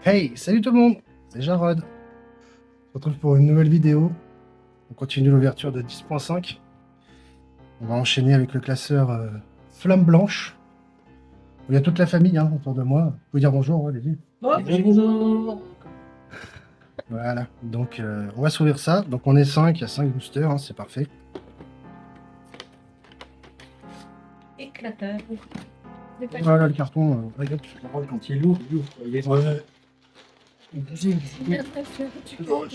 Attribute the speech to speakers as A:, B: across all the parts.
A: Hey, salut tout le monde, c'est Jarod. On se retrouve pour une nouvelle vidéo. On continue l'ouverture de 10.5. On va enchaîner avec le classeur Flamme Blanche. Il y a toute la famille autour de moi. Vous pouvez dire bonjour, allez-y.
B: Bonjour.
A: Voilà, donc on va s'ouvrir ça. Donc on est 5, il y a 5 boosters, c'est parfait.
B: Éclateur.
A: Voilà le carton, regarde.
B: Quand il lourd, il est
A: Ouais. Bon,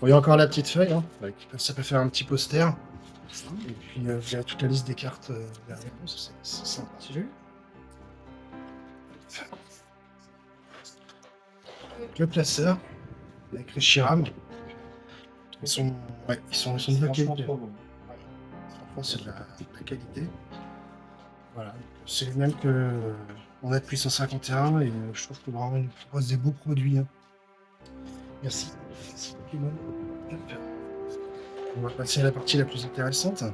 A: il y a encore la petite feuille, ça peut faire un petit poster. Et puis il y a toute la liste des cartes derrière, c'est sympa.
B: C'est joli.
A: Le placeur avec les Shiram. Ils sont de bonne qualité. Franchement, c'est de la qualité. Voilà. C'est les mêmes que on a depuis 151 et je trouve que vraiment ils nous proposent des beaux produits. Merci. Merci Pokémon. On va passer à la partie la plus intéressante.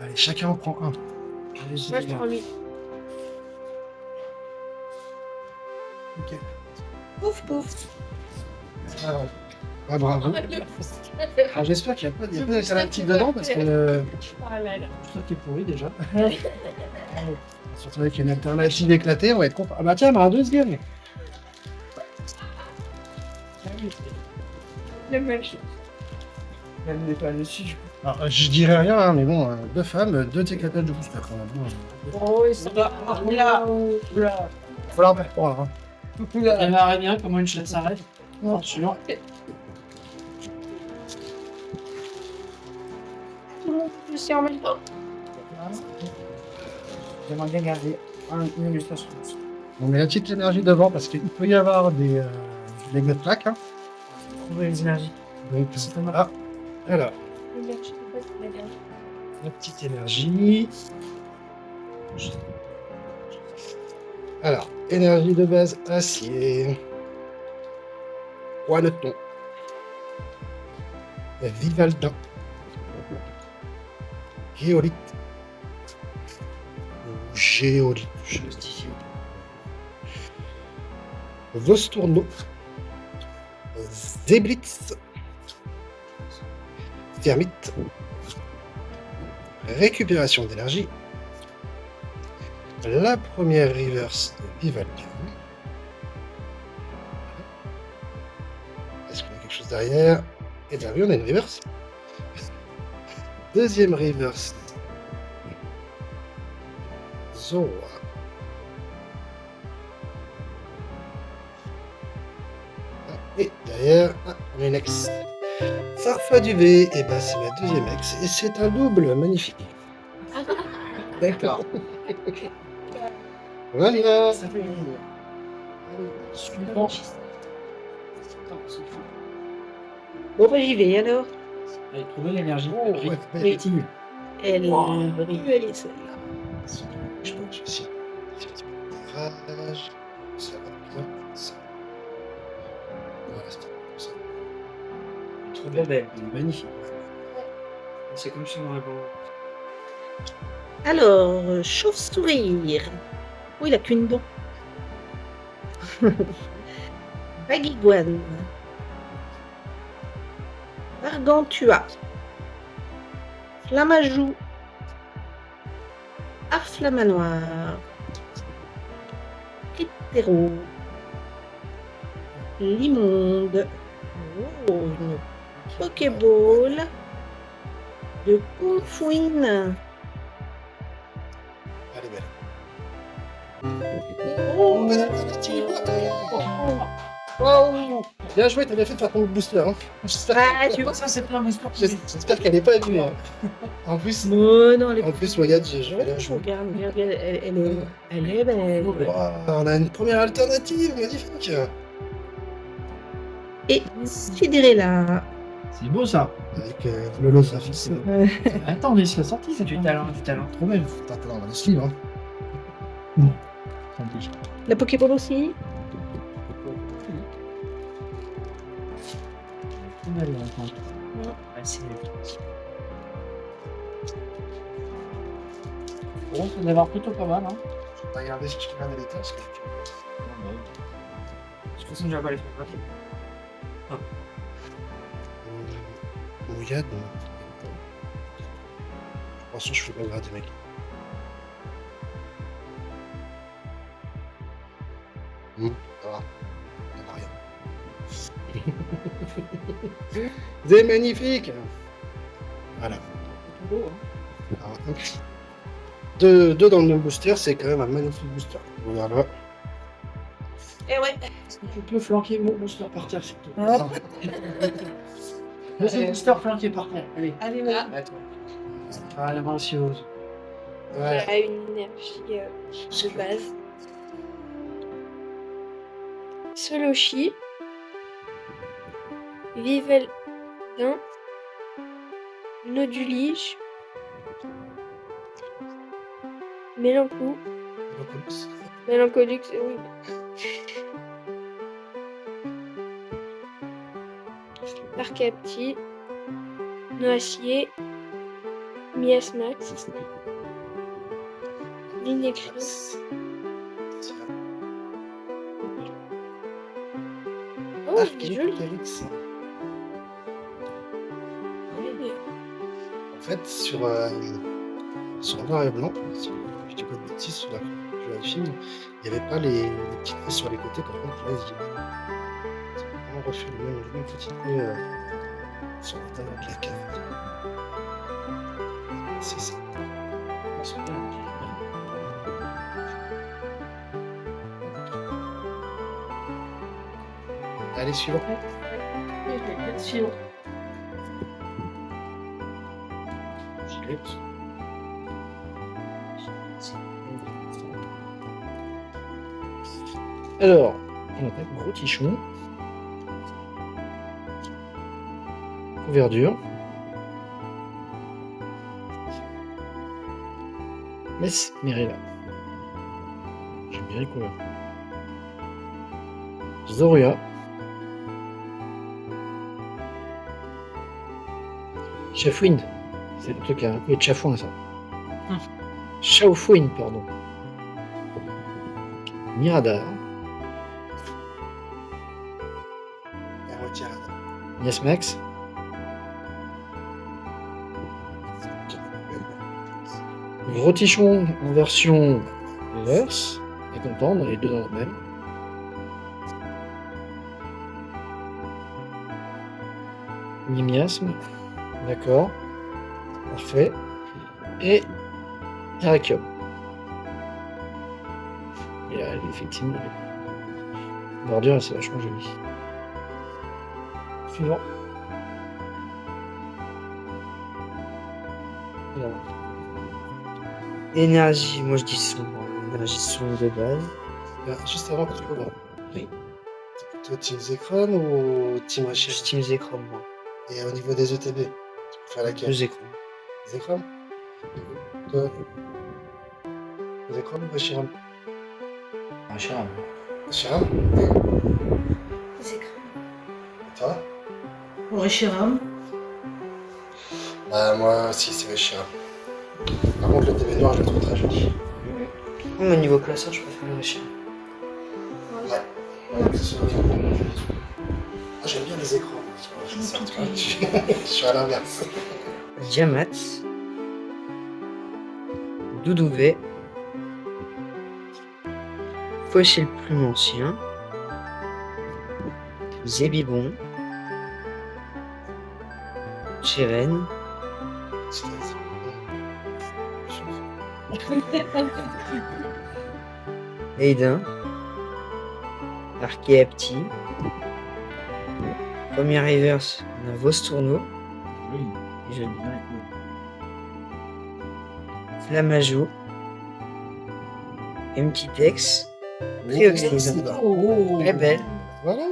A: Allez, chacun en prend un.
B: Moi,
C: Moi, je prends lui.
A: Ok.
C: Pouf, pouf.
A: Alors, bravo. Alors, j'espère qu'il n'y a pas d'alternative dedans parce que.
C: Ah là là.
B: Ça qui est pourri déjà.
A: Surtout avec une alternative éclatée, on va être content. Ah bah tiens, un deuxième.
C: Le match.
B: Elle n'est pas dessus.
A: Alors, je dirais rien, mais bon, deux femmes, deux éclatages de booster quand même.
C: Oh, ils sont
B: Oula, oula, oula.
A: Faut leur faire prendre.
B: Elle m'arrête bien comment une chatte s'arrête. Attention.
C: tout le monde aussi en même temps.
B: J'aimerais bien garder une illustration.
A: On met la petite énergie devant parce qu'il peut y avoir des god plaques.
B: Trouver les énergies.
A: Donc, voilà. Alors, la petite énergie. Alors, énergie de base acier. Juaneton. Vivaldin. Géolite. Ou Géolite.
B: Justifié.
A: Vostourneau. Zéblitz. Thermite. Récupération d'énergie. La première reverse de Vivaldin. Est-ce qu'on a quelque chose derrière? Eh bien oui, on a une reverse. Deuxième reverse. Zoa. Et derrière, on a une ex. Farfa du V, et ben c'est ma deuxième ex. Et c'est un double magnifique.
B: D'accord.
A: Voilà.
B: Ça fait une suivant.
C: Bon, bah, j'y vais alors.
B: Allez, trouver l'énergie.
A: Oh, ouais, ouais.
B: Continue.
C: Elle
B: Wow.
C: brille, elle est celle-là.
A: Je pense que je vais essayer un petit peu de tirage. Ça va bien. Ça. Voilà, c'est comme ça.
B: Trop bien belle. Magnifique. C'est comme si on aurait beau.
C: Alors, chauve-sourire. Oh, il a qu'une dent. Baguiguane. Gargantua. Flamajou. Afflamanoir. Critero. Limonde. Oh, une Pokéball. De Confouine.
A: Elle est belle.
C: Oh,
A: Oh, bien joué, t'as bien fait de faire ton booster. J'espère
C: ah, tu vois.
B: Ça, c'est plein de sport.
A: j'espère qu'elle n'est pas venue. En plus,
C: Non, non, elle est
A: en plus, regarde, je vais la
C: Je
A: jouer.
C: regarde, elle est belle.
A: Wow, on a une première alternative, magnifique.
C: Et Sidérella.
B: C'est beau ça.
A: avec l'holographie.
B: Attends, mais c'est sorti, c'est du talent, trop belle.
A: Attends, on va les suivre. Hein.
C: La Pokéball aussi.
B: Trop belle, attends. Ouais, c'est... Bon, ça devrait avoir plutôt pas mal, hein.
A: Je vais regarder si je peux regarder les temps parce que.
B: De toute façon, je vais pas les faire.
A: Mouillade. De toute façon, je fais pas grader, mec. Ça va. Il n'y a rien. C'est magnifique. Voilà. Alors, hop. Deux dans le même booster, c'est quand même un magnifique booster. Regarde là.
C: Eh ouais.
B: Est-ce que tu peux flanquer mon booster par terre, s'il te plaît?
C: Ah.
B: Laissez le booster flanqué par terre. Allez.
C: Allez, voilà.
B: Attends. Ah, la main aussi ose.
A: Voilà.
D: a une énergie de base. Soloshi, Viveldin, Nodulige, Mélancolux, oui. Arcapti, Noacier, Miasmax, Linecris. Oh, c'est joli.
A: Archéoptérix.
D: Oui.
A: En fait, sur noir et blanc, si je dis pas de bêtises, sur la film, il n'y avait pas les petits traits sur les côtés. Par contre, là, ils ont vraiment refait le même petit trait sur l'intérieur de la cave. C'est ça. Allez, suivant.
B: Alors, on attaque gros tichon. Verdure. Mess Mirella. J'aime bien les couleurs. Zoria. Chafouine. C'est le truc à un peu de chafouin, ça. Chaufouine, pardon. Miradar.
A: Et à moitié radar.
B: Miasmax. Gros tichon en version reverse. Et comprendre, les deux dans le même. Miasme. D'accord. Parfait. Et Terrakium. Et là, effectivement, la bordure, c'est vachement joli. Suivant. Alors. Énergie, moi je dis son. Énergie son de base.
A: Juste avant que tu vois.
B: Oui.
A: C'est plutôt Team Zekron ou Team
B: Je
A: Hachir?
B: Team Zekrom, moi.
A: Et au niveau des ETB, tu préfères laquelle?
B: Le Zekrom.
A: Zekrom? Toi? Zekrom ou Hachiram?
B: Ah, Charam.
A: Hachiram?
D: C'est crème.
A: Et toi?
C: Reshiram.
A: Bah, moi aussi, c'est Hachiram. Par contre, le TB noir, je le trouve très joli.
B: Au niveau classeur, je préfère le Charam.
A: Ouais, que ce soit bien. Moi, j'aime bien les écrans. Je suis à l'inverse.
B: Diamat. Doudouvet. Fossile plume ancien. Zébibon. Chérène. Aidin. Archéapti. Première reverse, on a Vostourneau.
E: Oui, j'aime bien les couleurs.
B: Flamajo. Mtitex. Trioxyde.
E: Oh,
B: Très belle.
A: Voilà.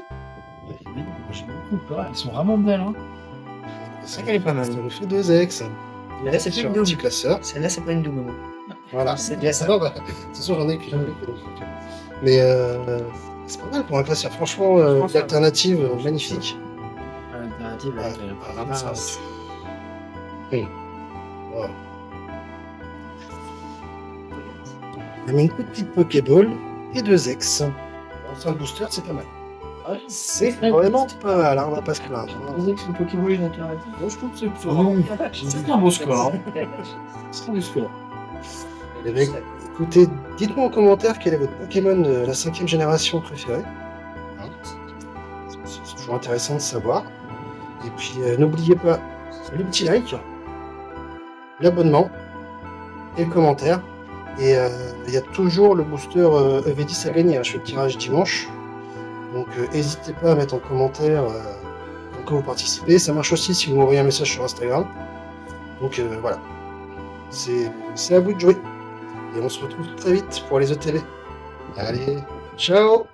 E: J'aime beaucoup. Elles sont vraiment belles. Hein.
B: C'est vrai qu'elle est pas mal.
A: Ça nous fait 2 ex.
B: Mais là, c'est plus
A: Sur
B: une
A: un petit
B: double.
A: classeur.
B: Celle-là, c'est pas une double.
A: Voilà.
B: C'est bien ça.
A: Non, bah, de toute façon, j'en ai qu'une. Mais c'est pas mal pour un classeur. Franchement,
B: Franchement, ça va.
A: l'alternative, magnifique.
B: L'alternative,
A: Ouais,
B: elle est
A: vraiment,
B: pas
A: ça, Wow. On a mis une petite Pokéball et 2 ex. Bon, c'est un booster, c'est pas mal. C'est vraiment pas mal, hein, on va pas se plaindre.
B: Vous savez que c'est le Pokéball est alternative.
E: Bon, je trouve que c'est un beau score. C'est un beau score.
A: Les mecs, écoutez, dites-moi en commentaire quel est votre Pokémon de la 5e génération préféré. Hein, c'est toujours intéressant de savoir. Et puis n'oubliez pas le petit like, l'abonnement et le commentaire. Et il y a toujours le booster EV10 à gagner. Hein. Je fais le tirage dimanche. Donc n'hésitez pas à mettre en commentaire quand vous participez. Ça marche aussi si vous m'envoyez un message sur Instagram. Donc voilà. C'est à vous de jouer. Et on se retrouve très vite pour les ETV. Allez, ciao!